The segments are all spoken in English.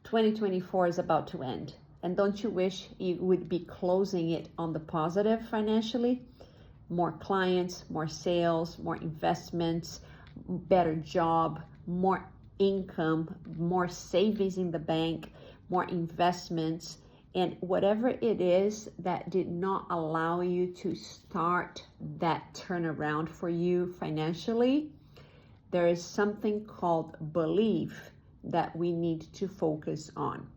2024 is about to end. And don't you wish you would be closing it on the positive financially? More clients, more sales, more investments, better job, more income, more savings in the bank, more investments, and whatever it is that did not allow you to start that turnaround for you financially, there is something called belief that we need to focus on.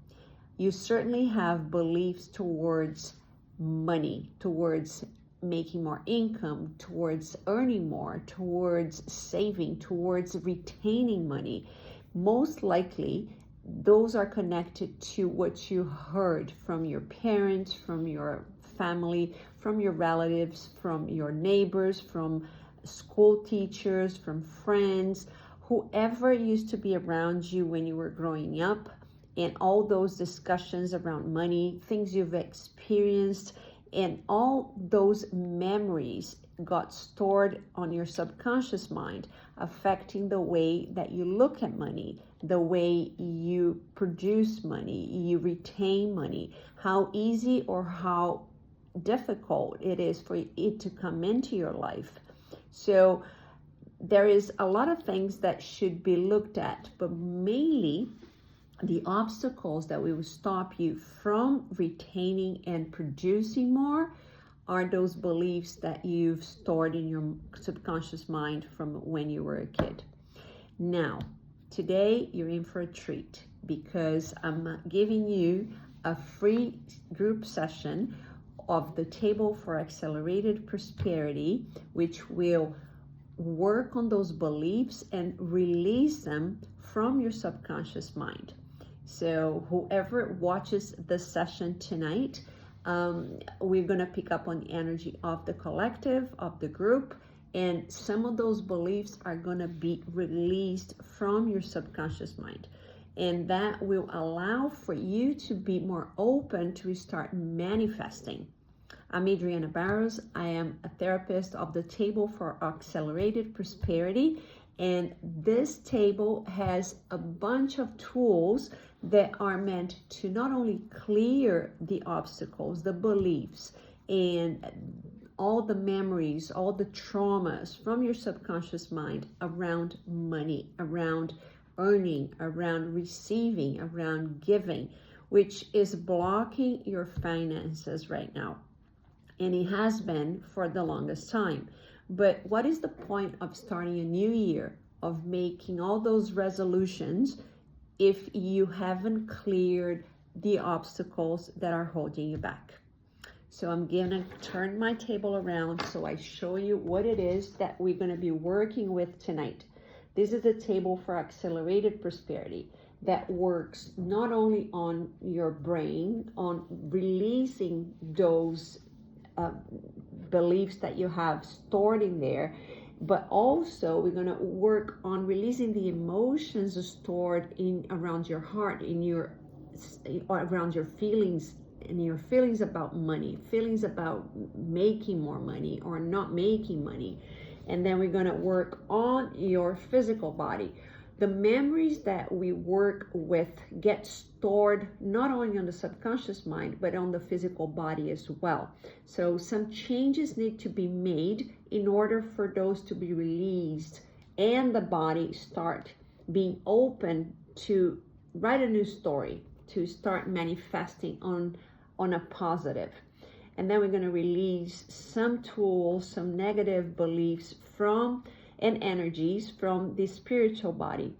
You certainly have beliefs towards money, towards making more income, towards earning more, towards saving, towards retaining money. Most likely, those are connected to what you heard from your parents, from your family, from your relatives, from your neighbors, from school teachers, from friends, whoever used to be around you when you were growing up, and all those discussions around money, things you've experienced, and all those memories got stored on your subconscious mind, affecting the way that you look at money, the way you produce money, you retain money, how easy or how difficult it is for it to come into your life. So there is a lot of things that should be looked at, but mainly the obstacles that will stop you from retaining and producing more are those beliefs that you've stored in your subconscious mind from when you were a kid. Now, today you're in for a treat because I'm giving you a free group session of the Table for Accelerated Prosperity, which will work on those beliefs and release them from your subconscious mind. So whoever watches the session tonight, we're going to pick up on the energy of the collective, of the group, and some of those beliefs are going to be released from your subconscious mind. And that will allow for you to be more open to start manifesting. I'm Adriana Barros. I am a therapist of the Table for Accelerated Prosperity. And this table has a bunch of tools that are meant to not only clear the obstacles, the beliefs, and all the memories, all the traumas from your subconscious mind around money, around earning, around receiving, around giving, which is blocking your finances right now. And it has been for the longest time. But what is the point of starting a new year, of making all those resolutions, if you haven't cleared the obstacles that are holding you back? So I'm gonna turn my table around so I show you what it is that we're gonna be working with tonight. This is a Table for Accelerated Prosperity that works not only on your brain, on releasing those beliefs that you have stored in there, but also we're going to work on releasing the emotions stored in around your heart, in your around your feelings, and your feelings about money, feelings about making more money or not making money. And then we're going to work on your physical body. The memories that we work with get stored not only on the subconscious mind, but on the physical body as well. So some changes need to be made in order for those to be released and the body start being open to write a new story, to start manifesting on a positive. And then we're going to release some tools, some negative beliefs from and energies from the spiritual body.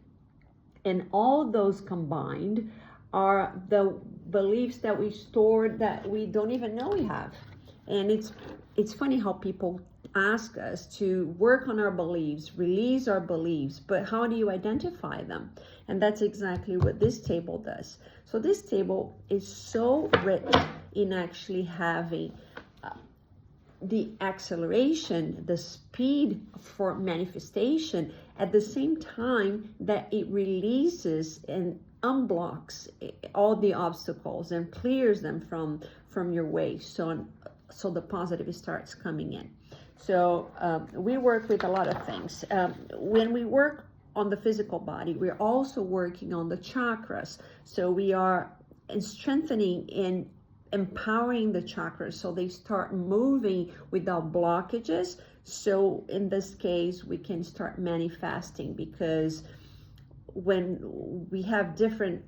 And all those combined are the beliefs that we stored that we don't even know we have. And it's funny how people ask us to work on our beliefs, release our beliefs, but how do you identify them? And that's exactly what this table does. So this table is so rich in actually having the acceleration, the speed for manifestation, at the same time that it releases and unblocks all the obstacles and clears them from your way, so the positive starts coming in. So we work with a lot of things. When we work on the physical body, we're also working on the chakras. So we are strengthening and empowering the chakras so they start moving without blockages. So in this case, we can start manifesting, because when we have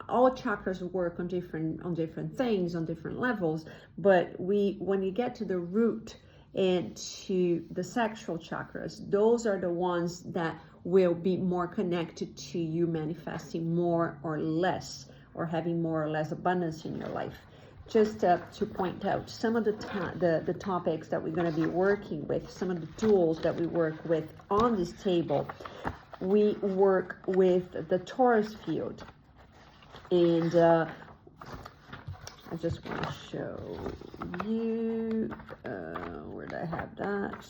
all chakras work on different things, on different levels, but when you get to the root and to the sexual chakras, those are the ones that will be more connected to you manifesting more or less, or having more or less abundance in your life. Just to point out some of the topics that we're going to be working with, some of the tools that we work with on this table. We work with the Taurus field, and I just want to show you, where did I have that?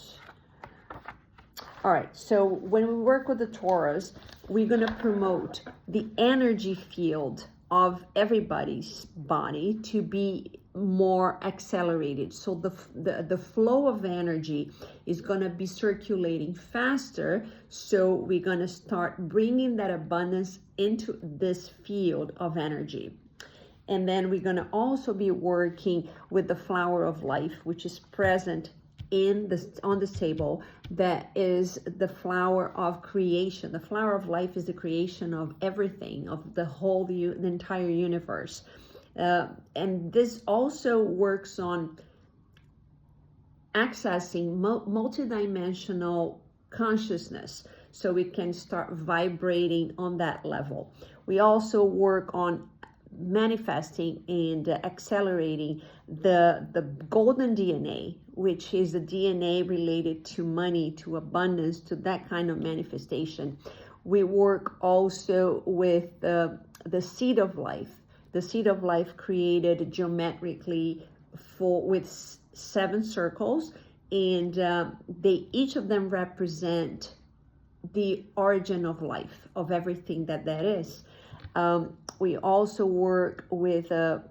All right, so when we work with the Taurus, we're going to promote the energy field of everybody's body to be more accelerated. So the flow of energy is going to be circulating faster. So we're going to start bringing that abundance into this field of energy. And then we're going to also be working with the flower of life, which is present on this table. That is the flower of creation. The flower of life is the creation of everything, of the entire universe. And this also works on accessing multidimensional consciousness, so we can start vibrating on that level. We also work on manifesting and accelerating the golden DNA, which is the DNA related to money, to abundance, to that kind of manifestation. We work also with the seed of life. The seed of life created geometrically with 7 circles, and each of them represent the origin of life, of everything that is. We also work with the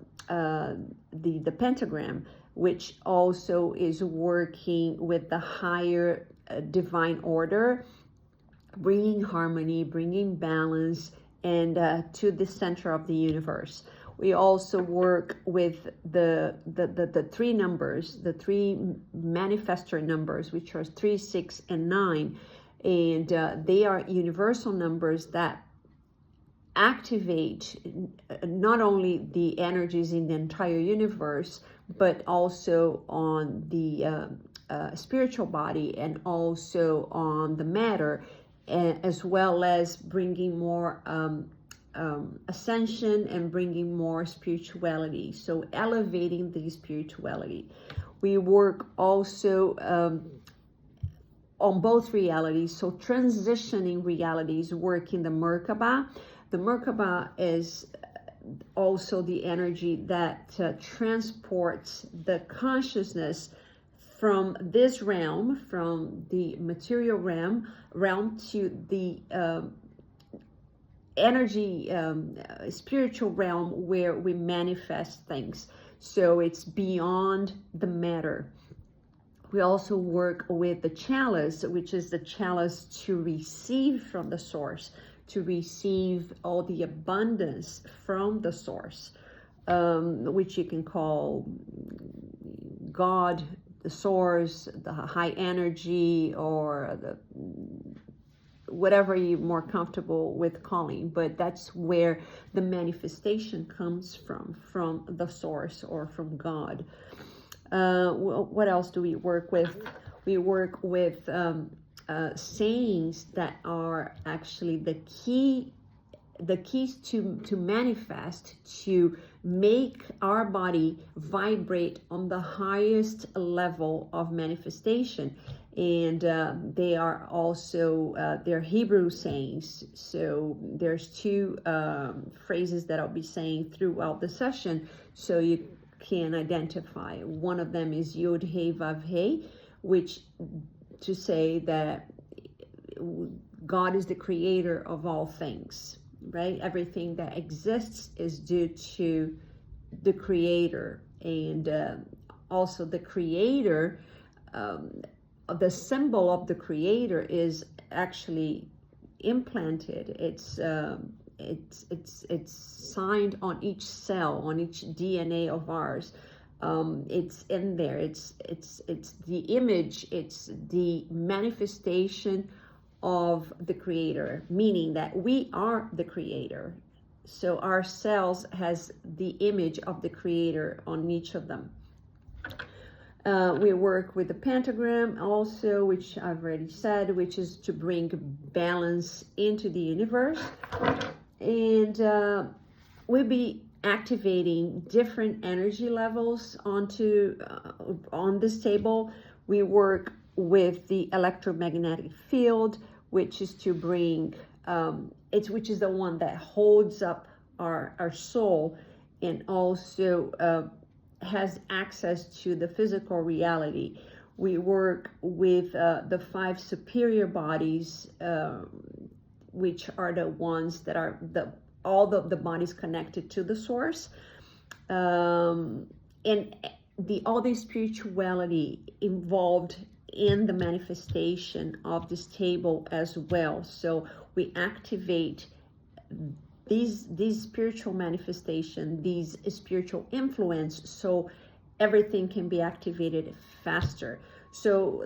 pentagram, which also is working with the higher divine order, bringing harmony, bringing balance, and to the center of the universe. We also work with the 3 numbers, the 3 manifestor numbers, which are 3, 6, and 9, and they are universal numbers that activate not only the energies in the entire universe, but also on the spiritual body, and also on the matter, as well as bringing more ascension and bringing more spirituality. So elevating the spirituality. We work also on both realities. So transitioning realities, working the Merkaba. The Merkaba is also the energy that transports the consciousness from this realm, from the material realm to the energy, spiritual realm, where we manifest things. So it's beyond the matter. We also work with the chalice, which is the chalice to receive from the source, to receive all the abundance from the source, which you can call God, the source, the high energy, or the whatever you're more comfortable with calling, but that's where the manifestation comes from the source, or from God. What else do we work with? We work with sayings that are actually the keys to manifest, to make our body vibrate on the highest level of manifestation. And they are also, they're Hebrew sayings. So there's 2 phrases that I'll be saying throughout the session, so you can identify. One of them is Yod He Vav He, which to say that God is the creator of all things, right? Everything that exists is due to the creator. And also the creator, the symbol of the creator is actually implanted. It's signed on each cell, on each DNA of ours. It's in there. It's the image. It's the manifestation of the Creator, meaning that we are the Creator. So our cells has the image of the Creator on each of them. We work with the pentagram also, which I've already said, which is to bring balance into the universe. And we'll be activating different energy levels on this table. We work with the electromagnetic field, which is to bring which is the one that holds up our soul, and also has access to the physical reality. We work with the 5 superior bodies, which are the ones that are all the bodies connected to the source, and all the spirituality involved in the manifestation of this table as well. So we activate these spiritual manifestation, these spiritual influence, so everything can be activated faster. So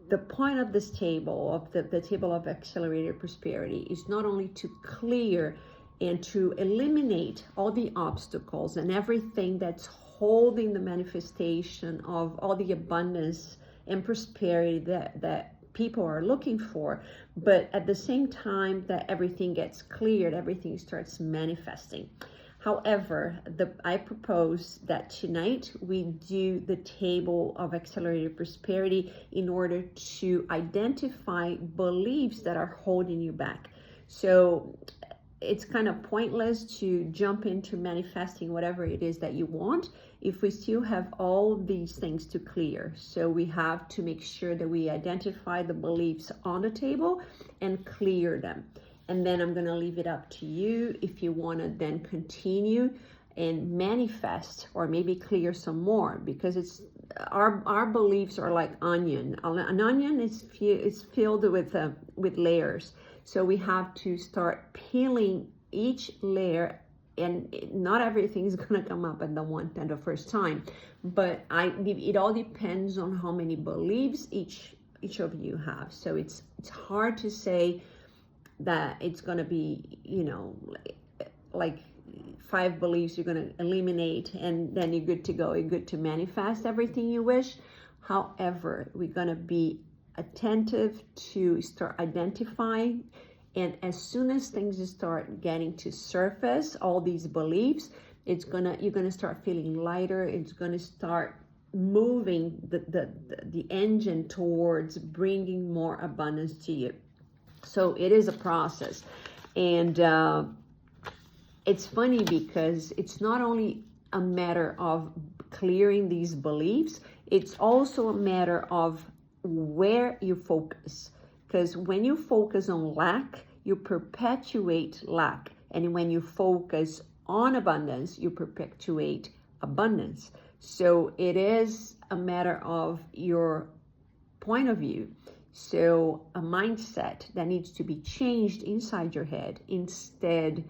the point of this table, of the table of accelerated prosperity, is not only to clear and to eliminate all the obstacles and everything that's holding the manifestation of all the abundance and prosperity that people are looking for, but at the same time that everything gets cleared, everything starts manifesting. However, I propose that tonight we do the table of accelerated prosperity in order to identify beliefs that are holding you back. So it's kind of pointless to jump into manifesting whatever it is that you want if we still have all these things to clear. So we have to make sure that we identify the beliefs on the table and clear them. And then I'm going to leave it up to you if you want to then continue and manifest, or maybe clear some more, because it's our beliefs are like onion. An onion is filled with layers. So we have to start peeling each layer, and not everything is going to come up at the first time, but it all depends on how many beliefs each of you have. So it's hard to say that it's going to be, like 5 beliefs you're going to eliminate and then you're good to go. You're good to manifest everything you wish. However, we're going to be attentive to start identifying, and as soon as things start getting to surface, all these beliefs, you're gonna start feeling lighter. It's gonna start moving the engine towards bringing more abundance to you. So it is a process, and it's funny because it's not only a matter of clearing these beliefs, it's also a matter of where you focus. Because when you focus on lack, you perpetuate lack. And when you focus on abundance, you perpetuate abundance. So it is a matter of your point of view. So a mindset that needs to be changed inside your head instead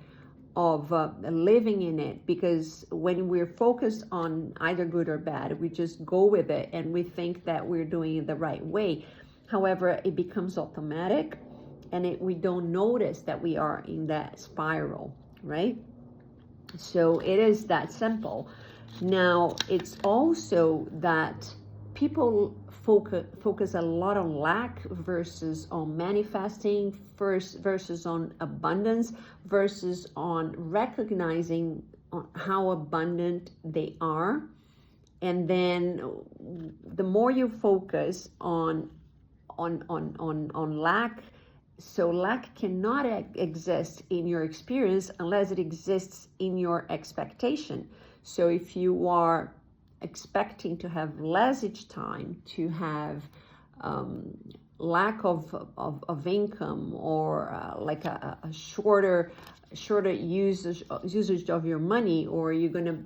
of living in it. Because when we're focused on either good or bad, we just go with it and we think that we're doing it the right way. However, it becomes automatic, and we don't notice that we are in that spiral, right? So it is that simple. Now, it's also that people focus a lot on lack versus on manifesting, versus on abundance, versus on recognizing how abundant they are. And then the more you focus on lack, so lack cannot exist in your experience unless it exists in your expectation. So if you are expecting to have less each time, to have lack of income, or like a shorter usage of your money, or you're going to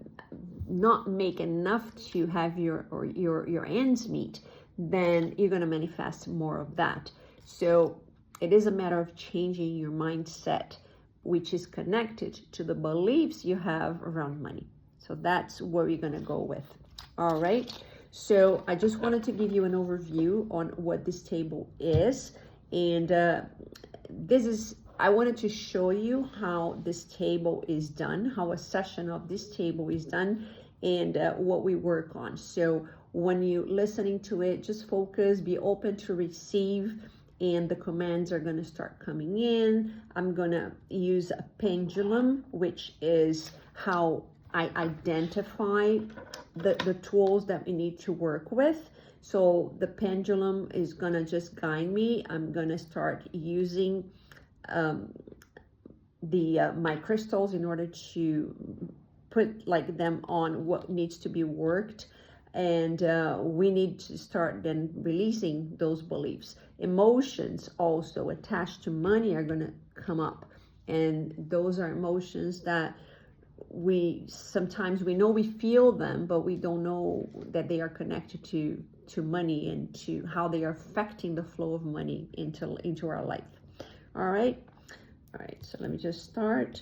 not make enough to have your ends meet, then you're going to manifest more of that. So It is a matter of changing your mindset, which is connected to the beliefs you have around money. So that's where we're going to go with. All right. So I just wanted to give you an overview on what this table is. And I wanted to show you how this table is done, how a session of this table is done, and what we work on. So when you're listening to it, just focus, be open to receive, and the commands are going to start coming in. I'm going to use a pendulum, which is how I identify the tools that we need to work with. So the pendulum is going to just guide me. I'm going to start using my crystals in order to put like them on what needs to be worked. And we need to start then releasing those beliefs. Emotions also attached to money are going to come up, and those are emotions that sometimes we know we feel them, but we don't know that they are connected to money and to how they are affecting the flow of money into our life. All right, so let me just start.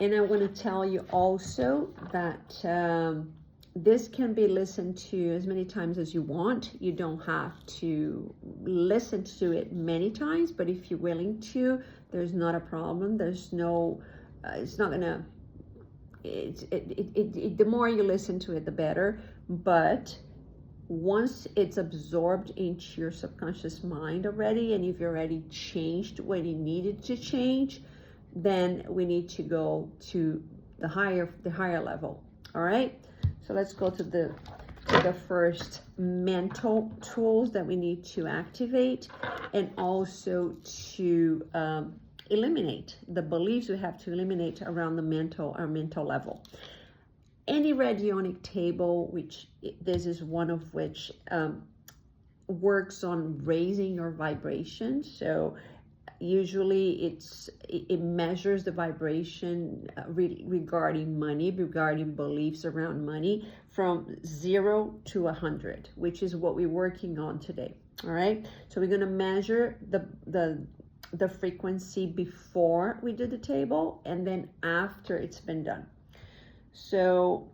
And I want to tell you also that this can be listened to as many times as you want. You don't have to listen to it many times, but if you're willing to, there's not a problem. There's no, it's not gonna, the more you listen to it, the better. But once it's absorbed into your subconscious mind already, and you've already changed what you needed to change, then we need to go to the higher level. All right, so let's go to the first mental tools that we need to activate, and also to eliminate the beliefs we have to eliminate around our mental level. Any radionic table, which this is one of which, works on raising your vibration. So usually it measures the vibration regarding money, regarding beliefs around money, from 0 to 100, which is what we're working on today. All right, so we're going to measure the frequency before we do the table, and then after it's been done. So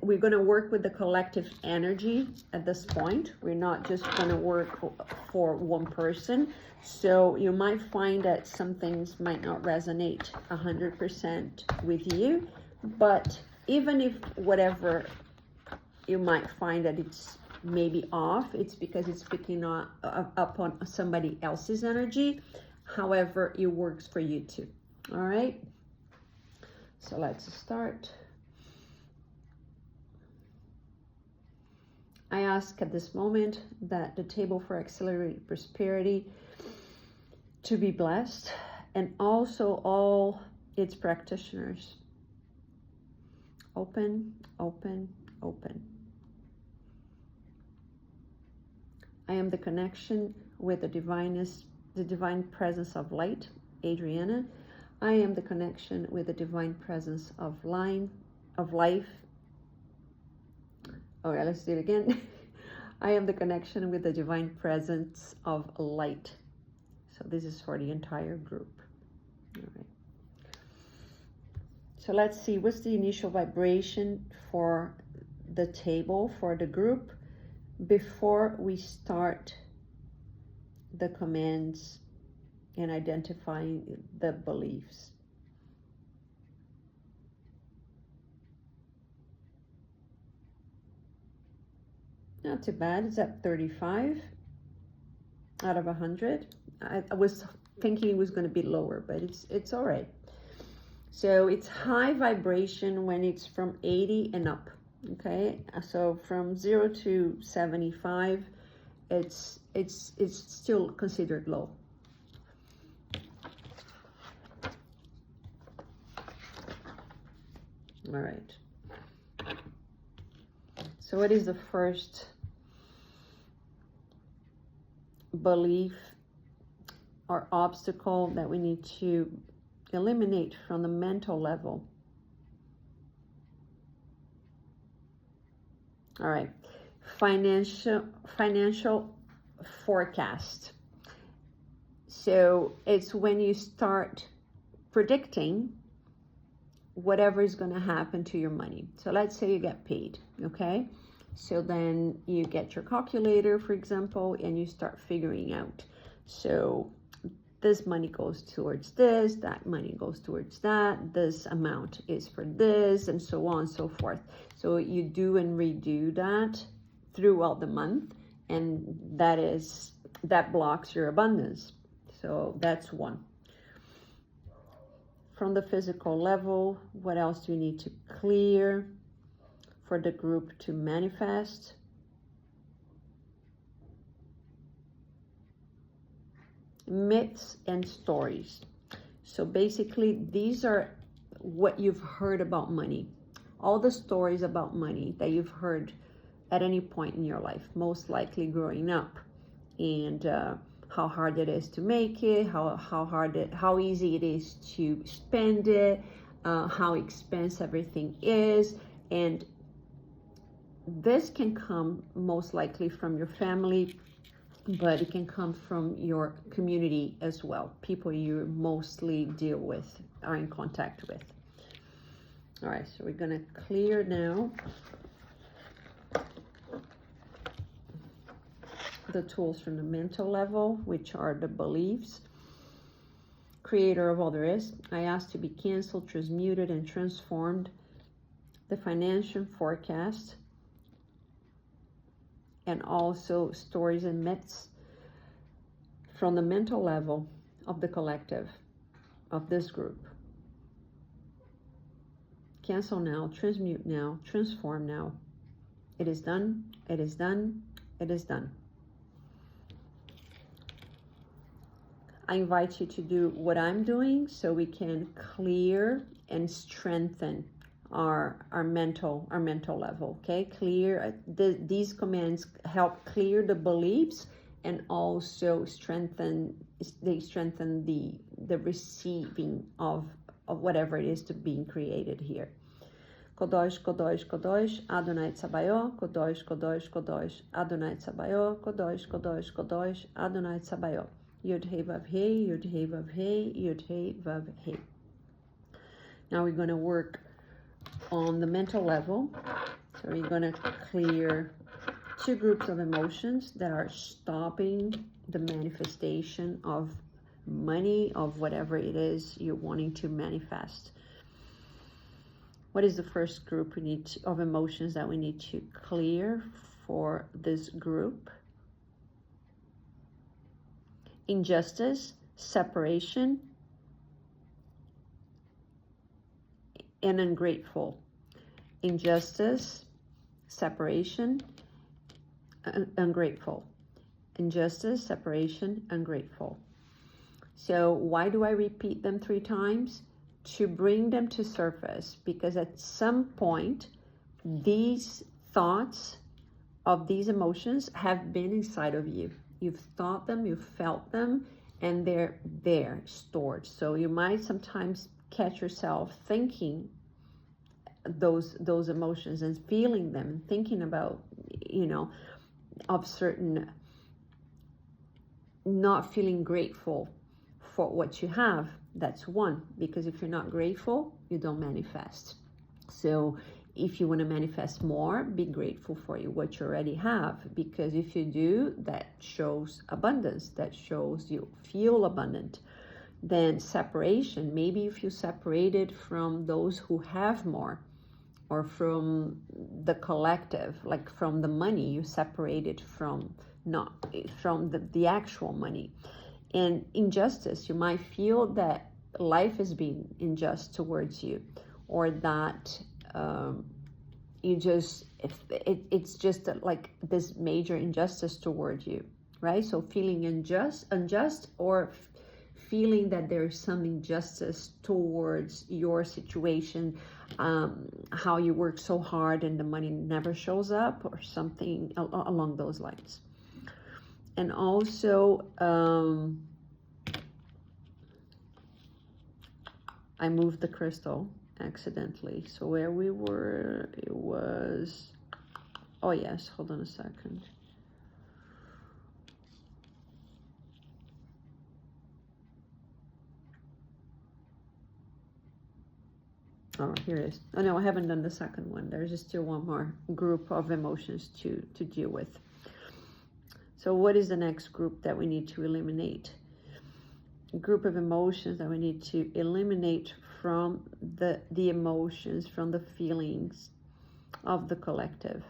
we're going to work with the collective energy at this point. We're not just going to work for one person. So you might find that some things might not resonate 100% with you, but even if whatever you might find that it's maybe off, it's because it's picking up on somebody else's energy. However, it works for you too. All right, so let's start. I ask at this moment that the table for accelerated prosperity to be blessed, and also all its practitioners. Open, open, open. I am the connection with the divine presence of light, Adriana. I am the connection with the divine presence of life. All right, let's do it again. I am the connection with the divine presence of light. So this is for the entire group. All right. So let's see, what's the initial vibration for the table, for the group, before we start the commands and identifying the beliefs. Not too bad. It's at 35 out of 100. I was thinking it was going to be lower, but it's all right. So it's high vibration when it's from 80 and up. Okay, so from 0 to 75, it's still considered low. All right. So what is the first belief or obstacle that we need to eliminate from the mental level? All right, financial forecast. So it's when you start predicting whatever is going to happen to your money. So let's say you get paid, okay? So then you get your calculator, for example, and you start figuring out. So this money goes towards this, that money goes towards that, this amount is for this, and so on and so forth. So you do and redo that throughout the month, and that blocks your abundance. So that's one. From the physical level, what else do you need to clear for the group to manifest? Myths and stories. So basically, these are what you've heard about money. All the stories about money that you've heard at any point in your life, most likely growing up, and how hard it is to make it, how easy it is to spend it, how expensive everything is. And this can come most likely from your family, but it can come from your community as well, people you mostly deal with, are in contact with. All right, so we're gonna clear now the tools from the mental level, which are the beliefs. Creator of all there is, I ask to be canceled, transmuted, and transformed. The financial forecast, and also stories and myths from the mental level of the collective, of this group. Cancel now, transmute now, transform now. It is done, it is done, it is done. I invite you to do what I'm doing so we can clear and strengthen our mental level. Okay, clear these commands help clear the beliefs, and also strengthen the receiving of whatever it is to being created here. Kodosh, Kodosh, Kodosh, Adonai Tsabaoth, Kodosh, Kodosh, Kodosh, Adonai Tsabaoth, Kodosh, Kodosh, Kodosh, Adonai Tsabaoth. Yud He Vav He, Yud He Vav He, Yud He Vav He. Now we're going to work on the mental level. So we're going to clear two groups of emotions that are stopping the manifestation of money, of whatever it is you're wanting to manifest. What is the first group of emotions that we need to clear for this group? Injustice, separation, and ungrateful. Injustice, separation, ungrateful. Injustice, separation, ungrateful. So why do I repeat them 3 times? To bring them to surface, because at some point these thoughts of these emotions have been inside of you. You've thought them, you've felt them, and they're there stored. So you might sometimes catch yourself thinking those emotions and feeling them and thinking about, of certain, not feeling grateful for what you have. That's one, because if you're not grateful, you don't manifest. So if you want to manifest more, be grateful for what you already have, because if you do, that shows abundance, that shows you feel abundant. Then separation, maybe you feel separated from those who have more, or from the collective, like from the money, you separated from the actual money. And injustice, you might feel that life is being unjust towards you, or that it's just like this major injustice toward you, right? So feeling unjust, or feeling that there's some injustice towards your situation, how you work so hard and the money never shows up, or something along those lines. And also, I moved the crystal accidentally. So where we were, it was, oh yes, hold on a second. Oh, here it is. Oh no, I haven't done the second one. There's still one more group of emotions to deal with. So what is the next group that we need to eliminate? A group of emotions that we need to eliminate from the emotions, from the feelings of the collective.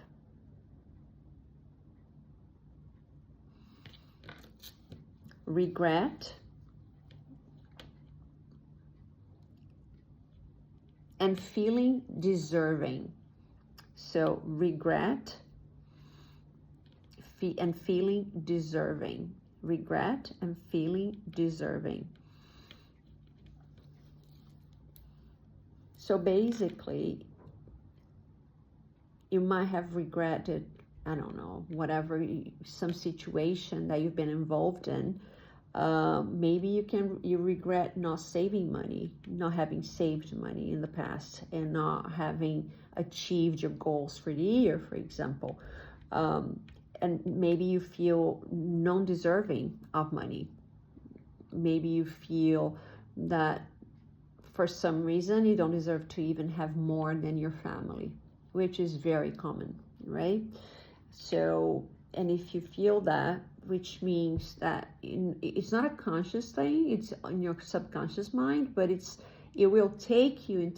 Regret and feeling deserving. So regret and feeling deserving. Regret and feeling deserving. So basically, you might have regretted, I don't know, whatever, some situation that you've been involved in. Maybe you regret not saving money, not having saved money in the past, and not having achieved your goals for the year, for example. And maybe you feel non-deserving of money. Maybe you feel that for some reason you don't deserve to even have more than your family, which is very common, right? So, and if you feel that, which means that it's not a conscious thing, it's in your subconscious mind, but it will take you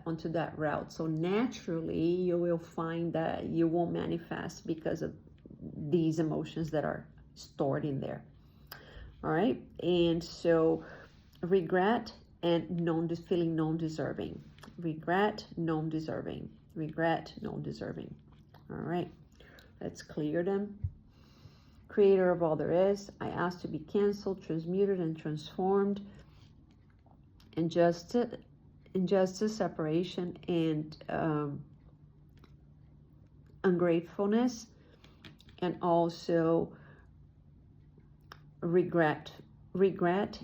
onto that route. So naturally you will find that you won't manifest because of these emotions that are stored in there. All right, and so regret and feeling non-deserving. Regret, non-deserving. Regret, non-deserving. All right, let's clear them. Creator of all there is, I ask to be canceled, transmuted, and transformed. Injustice, separation, and ungratefulness, and also regret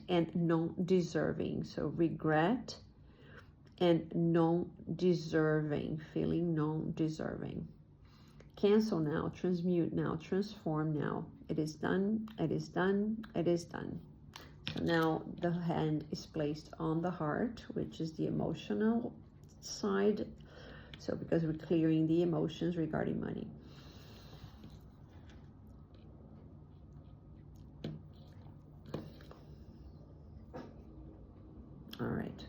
and non-deserving. So regret and non-deserving, feeling non-deserving. Cancel now, transmute now, transform now. It is done, it is done, it is done. So now the hand is placed on the heart, which is the emotional side. So because we're clearing the emotions regarding money. All right.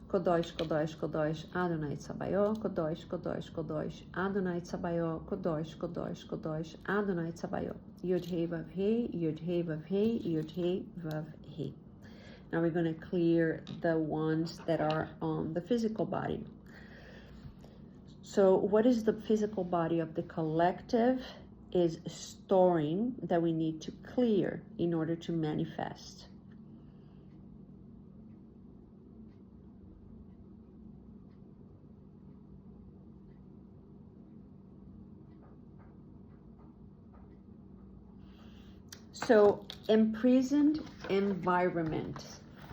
Kodosh, Kodosh, Kodosh, Adonai Tsabaoth, Kodosh, Kodosh, Kodosh, Adonai Tsabaoth, Kodosh, Kodosh, Kodosh, Adonai Tsabaoth. Yud He Vav He, Yud He Vav He, Yud He Vav He. Now we're going to clear the ones that are on the physical body. So what is the physical body of the collective is storing that we need to clear in order to manifest. So imprisoned environment.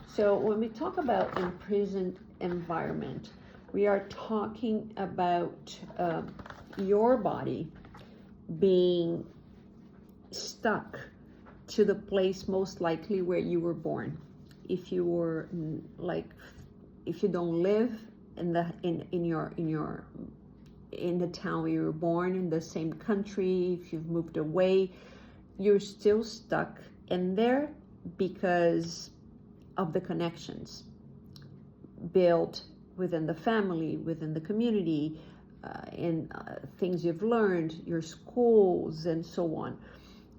So when we talk about imprisoned environment, we are talking about your body being stuck to the place most likely where you were born. If you were if you don't live in the town where you were born, in the same country, if you've moved away, you're still stuck in there because of the connections built within the family, within the community, in things you've learned, your schools, and so on.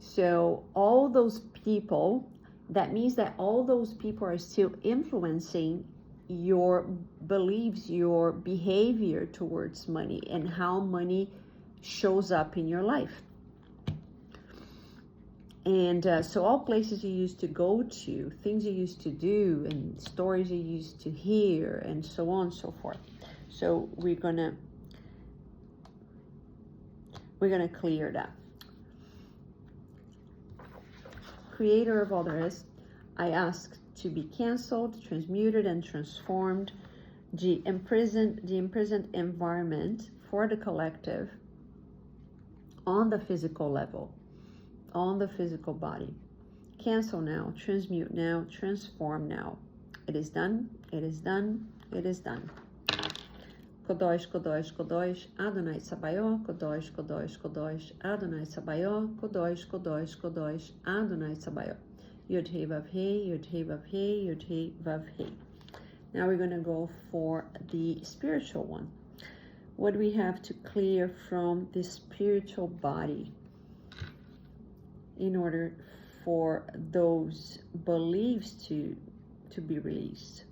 So all those people, that means that all those people are still influencing your beliefs, your behavior towards money, and how money shows up in your life. And so all places you used to go to, things you used to do, and stories you used to hear, and so on and so forth. So we're gonna clear that. Creator of all there is, I ask to be canceled, transmuted, and transformed. The imprisoned environment for the collective on the physical level, on the physical body. Cancel now, transmute now, transform now. It is done, it is done, it is done. Kodosh, Kodosh, Kodosh, Adonai Sabaoth, Kodosh, Kodosh, Kodosh, Adonai Sabaoth, Kodosh, Kodosh, Kodosh, Adonai Sabaoth. Yud He Vav He, Yud He Vav He, Yud He Vav He. Now we're going to go for the spiritual one. What do we have to clear from the spiritual body in order for those beliefs to be released?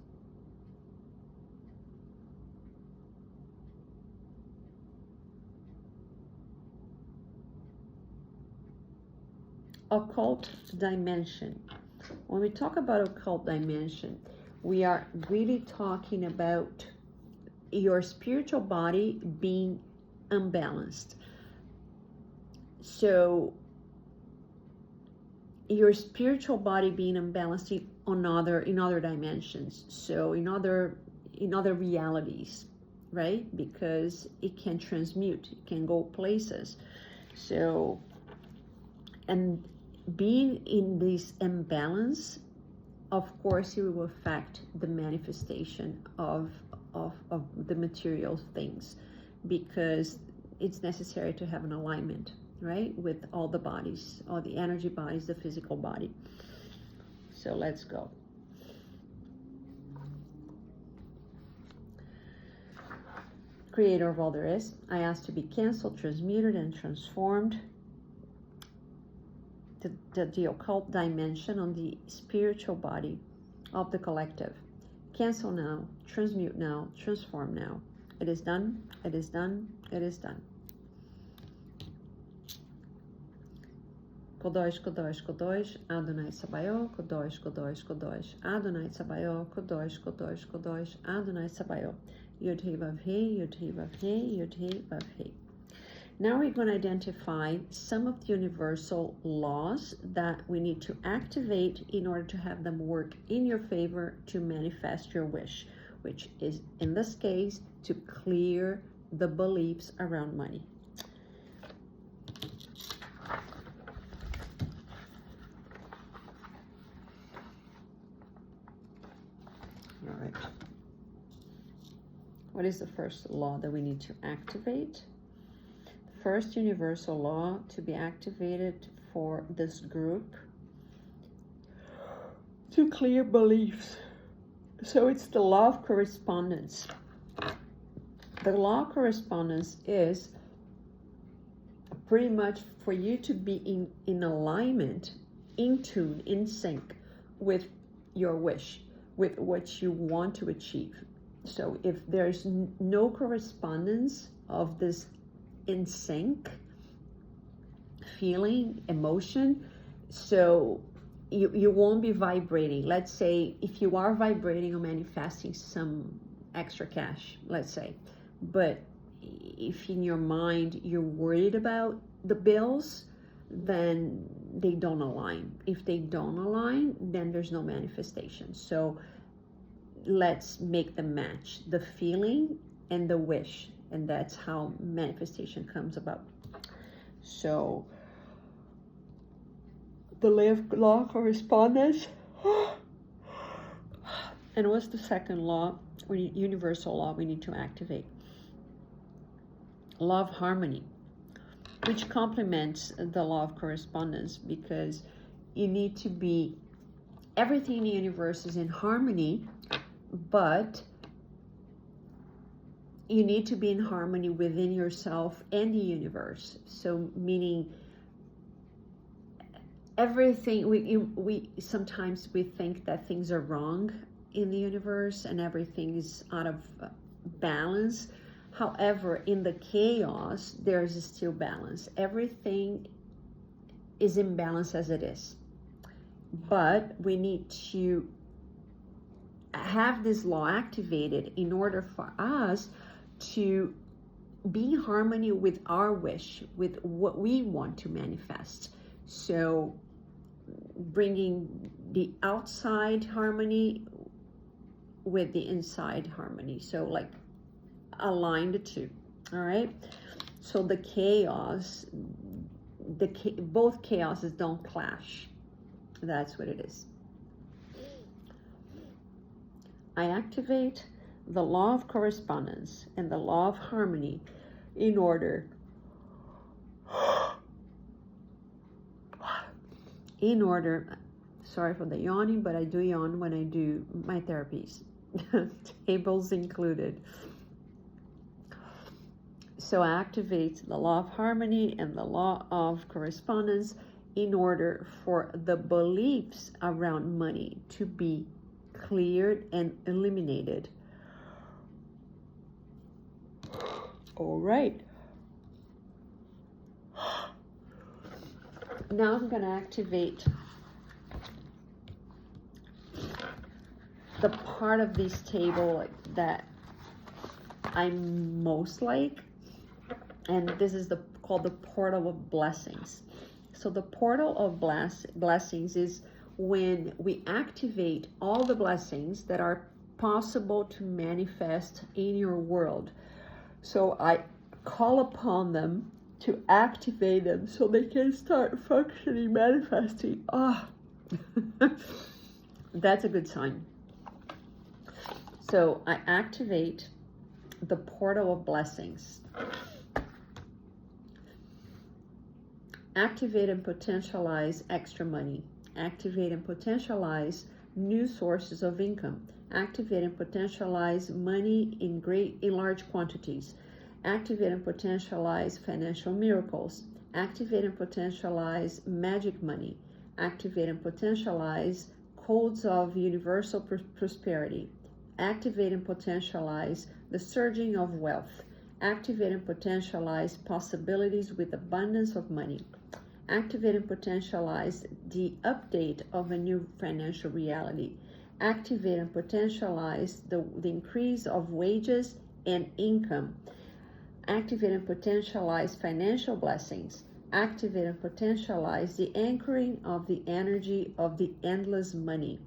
Occult dimension. When we talk about occult dimension, we are really talking about your spiritual body being unbalanced. So your spiritual body being unbalanced in other dimensions, so in other realities, right? Because it can transmute, it can go places. So, and being in this imbalance, of course, it will affect the manifestation of the material things, because it's necessary to have an alignment, right, with all the bodies, all the energy bodies, the physical body. So let's go. Creator of all there is, I ask to be canceled, transmuted, and transformed. The occult dimension on the spiritual body of the collective. Cancel now, transmute now, transform now. It is done, it is done, it is done. Kodosh, Kodosh, Kodosh, Adonai Sabaoth, Kodosh, Kodosh, Kodosh, Adonai Sabaoth, Kodosh, Kodosh, Kodosh, Adonai Sabaoth. Yud He Vav He, Yud He Vav He, Yud He Vav He. Now we're going to identify some of the universal laws that we need to activate in order to have them work in your favor to manifest your wish, which is, in this case, to clear the beliefs around money. All right. What is the first law that we need to activate? First universal law to be activated for this group to clear beliefs. So it's the law of correspondence. The law of correspondence is pretty much for you to be in alignment, in tune, in sync with your wish, with what you want to achieve. So if there's no correspondence of this in sync feeling, emotion, so you won't be vibrating. Let's say if you are vibrating or manifesting some extra cash, let's say, but if in your mind you're worried about the bills, then they don't align. If they don't align, then there's no manifestation. So let's make them match, the feeling and the wish, and that's how manifestation comes about. So the law of correspondence. And what's the second law, universal law we need to activate? Law of harmony, which complements the law of correspondence, because you need to be, everything in the universe is in harmony, but you need to be in harmony within yourself and the universe. So meaning everything, we sometimes we think that things are wrong in the universe and everything is out of balance. However, in the chaos, there's still balance. Everything is in balance as it is. But we need to have this law activated in order for us to be in harmony with our wish, with what we want to manifest. So bringing the outside harmony with the inside harmony. So like align the two, all right? So the chaos, both chaoses don't clash. That's what it is. I activate the law of correspondence and the law of harmony in order sorry for the yawning, but I do yawn when I do my therapies, tables included. So activate the law of harmony and the law of correspondence in order for the beliefs around money to be cleared and eliminated. All right. Now I'm going to activate the part of this table that I most like, and this is called the portal of blessings. So the portal of blessings is when we activate all the blessings that are possible to manifest in your world. So I call upon them to activate them so they can start functioning, manifesting. That's a good sign. So I activate the portal of blessings. Activate and potentialize extra money. Activate and potentialize new sources of income. Activate and potentialize money in large quantities. Activate and potentialize financial miracles. Activate and potentialize magic money. Activate and potentialize codes of universal prosperity. Activate and potentialize the surging of wealth. Activate and potentialize possibilities with abundance of money. Activate and potentialize the update of a new financial reality. Activate and potentialize the increase of wages and income. Activate and potentialize financial blessings. Activate and potentialize the anchoring of the energy of the endless money.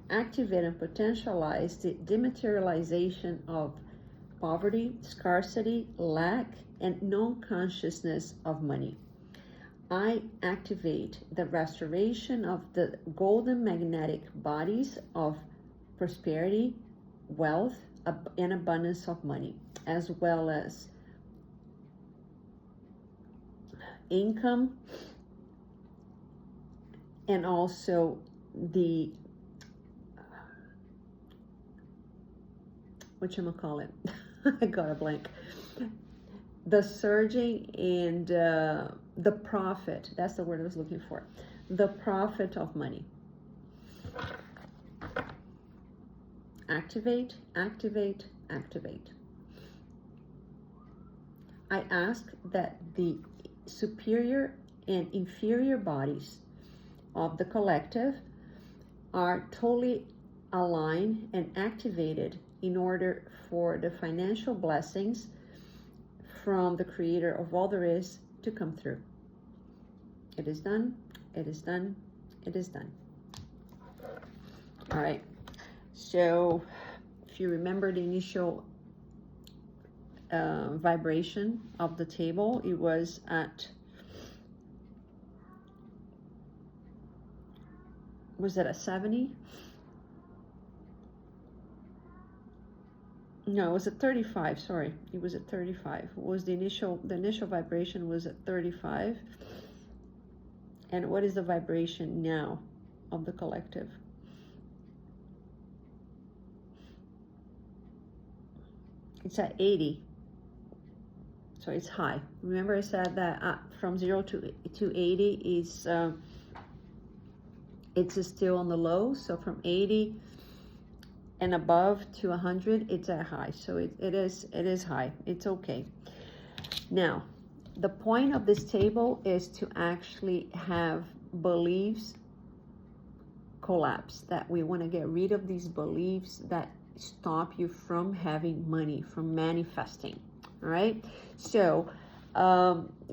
Activate and potentialize the dematerialization of poverty, scarcity, lack, and non-consciousness of money. I activate the restoration of the golden magnetic bodies of prosperity, wealth, and abundance of money, as well as income, and also the whatchamacallit, I got a blank. The surging and the profit, that's the word I was looking for. The profit of money. Activate, activate, activate. I ask that the superior and inferior bodies of the collective are totally aligned and activated in order for the financial blessings from the creator of all there is to come through. It is done, it is done, it is done. All right, so if you remember the initial vibration of the table, it was at, was it a 70? No, it was at 35, sorry. It was at 35. It was the initial vibration was at 35. And what is the vibration now of the collective? It's at 80. So it's high. Remember I said that from 0 to 80 is it's still on the low. So from 80 and above to 100, it's at high. So it is high. It's okay. Now, the point of this table is to actually have beliefs collapse, that we want to get rid of these beliefs that stop you from having money, from manifesting. All right. So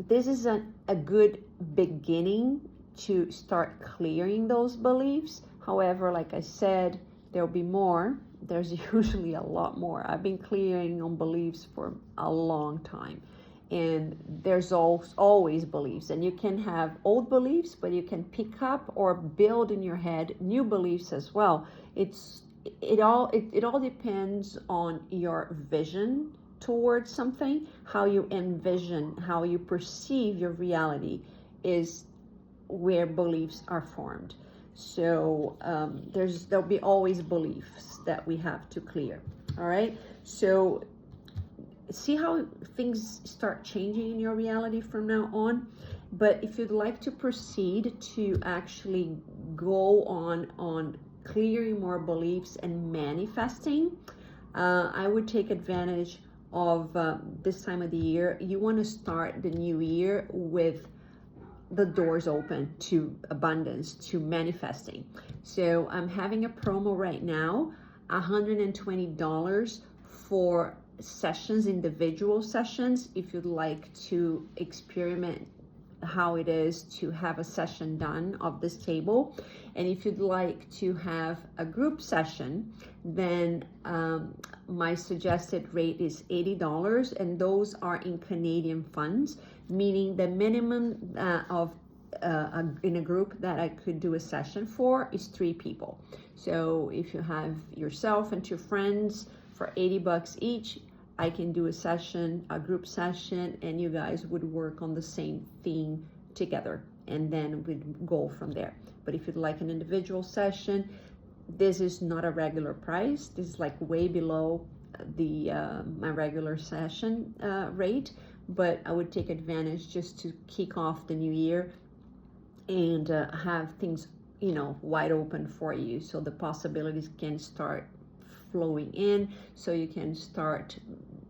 this is a good beginning to start clearing those beliefs. However, like I said, there'll be more. There's usually a lot more. I've been clearing on beliefs for a long time. And there's always beliefs. And you can have old beliefs, but you can pick up or build in your head new beliefs as well. It's it all depends on your vision towards something, how you envision, how you perceive your reality is where beliefs are formed. So there'll be always beliefs that we have to clear. All right. So see how things start changing in your reality from now on. But if you'd like to proceed to actually go on clearing more beliefs and manifesting, I would take advantage of this time of the year. You want to start the new year with the doors open to abundance, to manifesting. So I'm having a promo right now, $120 for sessions, individual sessions. If you'd like to experiment how it is to have a session done of this table, and if you'd like to have a group session, then my suggested rate is $80, and those are in Canadian funds, meaning the minimum in a group that I could do a session for is 3 people. So if you have yourself and 2 friends for $80 each, I can do a session, a group session, and you guys would work on the same theme together, and then we'd go from there. But if you'd like an individual session, this is not a regular price. This is like way below the my regular session rate, but I would take advantage just to kick off the new year and have things, wide open for you, so the possibilities can start flowing in, so you can start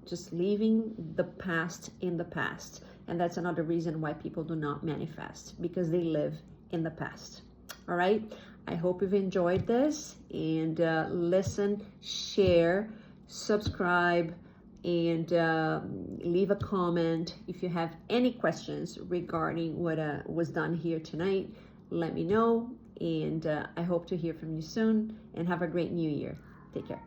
just leaving the past in the past. And that's another reason why people do not manifest, because they live in the past. All right, I hope you've enjoyed this, and listen, share, subscribe, and leave a comment. If you have any questions regarding what was done here tonight, let me know, and I hope to hear from you soon, and have a great new year. Take care.